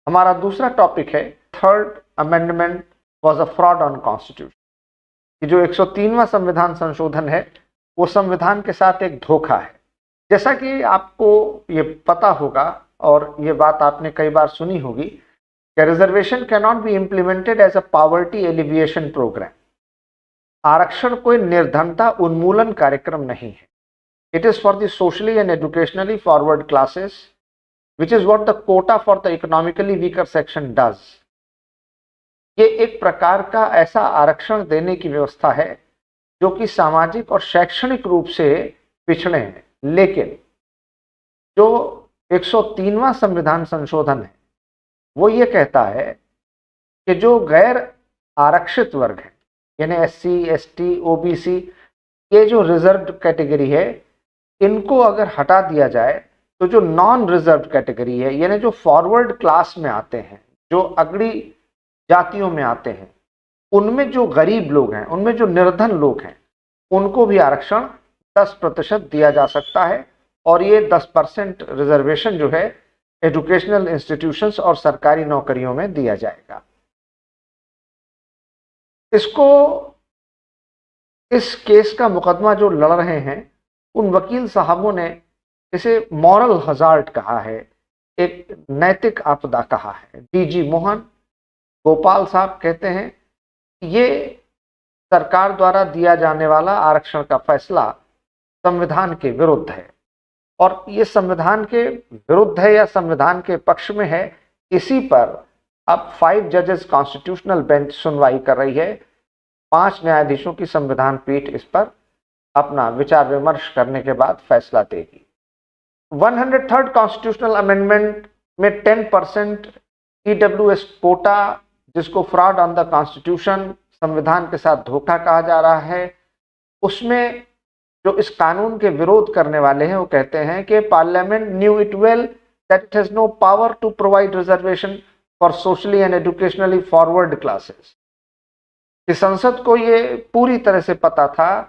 हमारा दूसरा टॉपिक है third amendment was a fraud on constitution, कि जो 103वां संविधान संशोधन है वो संविधान के साथ एक धोखा है। जैसा कि आपको ये पता होगा और ये बात आपने कई बार सुनी होगी कि reservation can not be implemented as a poverty alleviation programme. आरक्षण कोई निर्धनता उन्मूलन कार्यक्रम नहीं है। It is for the socially and educationally forward classes, which is what the quota for the economically weaker section does। ये एक प्रकार का ऐसा आरक्षण देने की व्यवस्था है जो कि सामाजिक और शैक्षणिक रूप से पिछड़े हैं, लेकिन जो 103वां संविधान संशोधन है वो ये कहता है कि जो गैर आरक्षित वर्ग है यानी SC, ST, OBC, ये जो रिजर्व कैटेगरी है, इनको अगर हटा दिया जाए तो जो नॉन रिजर्व कैटेगरी है यानी जो फॉरवर्ड क्लास में आते हैं, जो अगड़ी जातियों में आते हैं, उनमें जो गरीब लोग हैं, उनमें जो निर्धन लोग हैं, उनको भी आरक्षण 10% दिया जा सकता है। और ये 10% रिजर्वेशन जो है एजुकेशनल इंस्टीट्यूशंस और सरकारी नौकरियों में दिया जाएगा। इस केस का मुकदमा जो लड़ रहे हैं उन वकील साहबों ने इसे मॉरल हजार्ड कहा है, एक नैतिक आपदा कहा है। DG मोहन गोपाल साहब कहते हैं ये सरकार द्वारा दिया जाने वाला आरक्षण का फैसला संविधान के विरुद्ध है, और ये संविधान के विरुद्ध है या संविधान के पक्ष में है, इसी पर अब 5 जजेस कॉन्स्टिट्यूशनल बेंच सुनवाई कर रही है। 5 न्यायाधीशों की संविधान पीठ इस पर अपना विचार विमर्श करने के बाद फैसला देगी। 103rd कॉन्स्टिट्यूशनल अमेंडमेंट में 10% EWS कोटा, जिसको फ्रॉड ऑन द कॉन्स्टिट्यूशन, संविधान के साथ धोखा कहा जा रहा है, उसमें जो इस कानून के विरोध करने वाले हैं वो कहते हैं कि parliament knew it well that it has no power to provide reservation for socially and educationally forward classes. कि संसद को ये पूरी तरह से पता था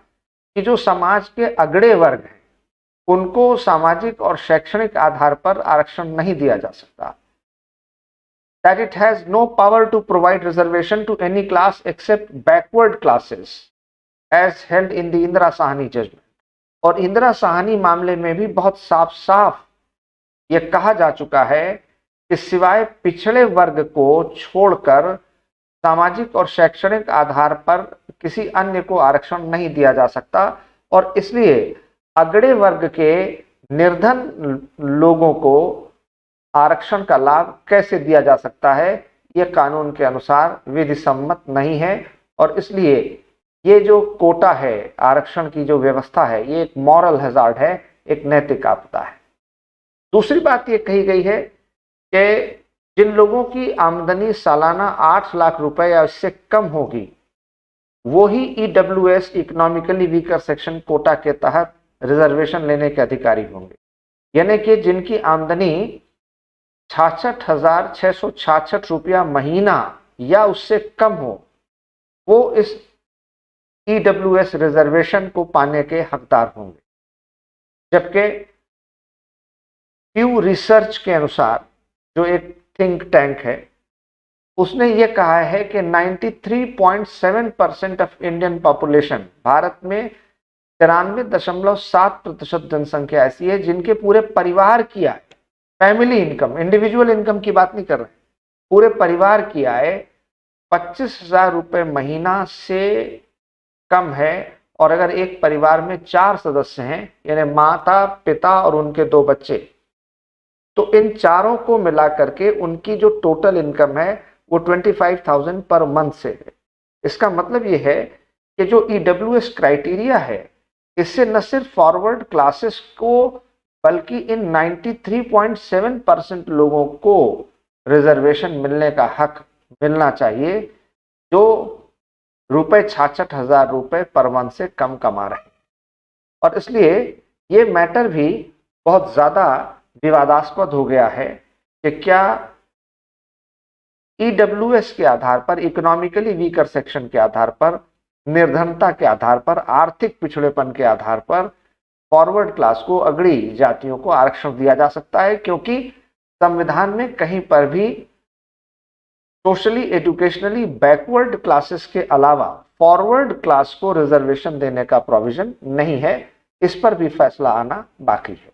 कि जो समाज के अगड़े वर्ग हैं उनको सामाजिक और शैक्षणिक आधार पर आरक्षण नहीं दिया जा सकता। That it has no power to provide reservation to any class except backward classes as held in the Indira Sawhney judgment. और इंदिरा साहनी मामले में भी बहुत साफ साफ ये कहा जा चुका है कि सिवाय पिछड़े वर्ग को छोड़कर सामाजिक और शैक्षणिक आधार पर किसी अन्य को आरक्षण नहीं दिया जा सकता, और इसलिए अगड़े वर्ग के निर्धन लोगों को आरक्षण का लाभ कैसे दिया जा सकता है, यह कानून के अनुसार विधि सम्मत नहीं है। और इसलिए ये जो कोटा है, आरक्षण की जो व्यवस्था है, ये एक मॉरल हैजार्ड है, एक नैतिक आपदा है। दूसरी बात ये कही गई है कि जिन लोगों की आमदनी सालाना 8 लाख रुपए या इससे कम होगी वो ही EWS economically weaker section quota के तहत रिजर्वेशन लेने के अधिकारी होंगे। यानी कि जिनकी आमदनी 66,666 रुपया महीना या उससे कम हो, वो इस EWS रिजर्वेशन को पाने के हकदार होंगे। जबकि प्यू रिसर्च के अनुसार, जो एक थिंक टैंक है, उसने ये कहा है कि 93.7% ऑफ इंडियन पॉपुलेशन, भारत में 93.7% जनसंख्या ऐसी है जिनके पूरे परिवार की आय, फैमिली इनकम, इंडिविजुअल इनकम की बात नहीं कर रहे, पूरे परिवार की आय 25,000 रुपये महीना से कम है। और अगर एक परिवार में 4 सदस्य हैं यानी माता, पिता और उनके 2 बच्चे, तो इन चारों को मिला करके उनकी जो टोटल इनकम है वो 25,000 पर मंथ से है। इसका मतलब ये है कि जो EWS क्राइटेरिया है, इससे न सिर्फ फॉरवर्ड क्लासेस को बल्कि इन 93.7% लोगों को रिजर्वेशन मिलने का हक मिलना चाहिए जो रुपए 66,000 रुपये पर मंथ से कम कमा रहे हैं। और इसलिए ये मैटर भी बहुत ज़्यादा विवादास्पद हो गया है कि क्या EWS के आधार पर, इकोनॉमिकली वीकर सेक्शन के आधार पर, निर्धनता के आधार पर, आर्थिक पिछड़ेपन के आधार पर फॉरवर्ड क्लास को, अगड़ी जातियों को आरक्षण दिया जा सकता है, क्योंकि संविधान में कहीं पर भी सोशली एजुकेशनली बैकवर्ड क्लासेस के अलावा फॉरवर्ड क्लास को रिजर्वेशन देने का प्रोविजन नहीं है। इस पर भी फैसला आना बाकी है।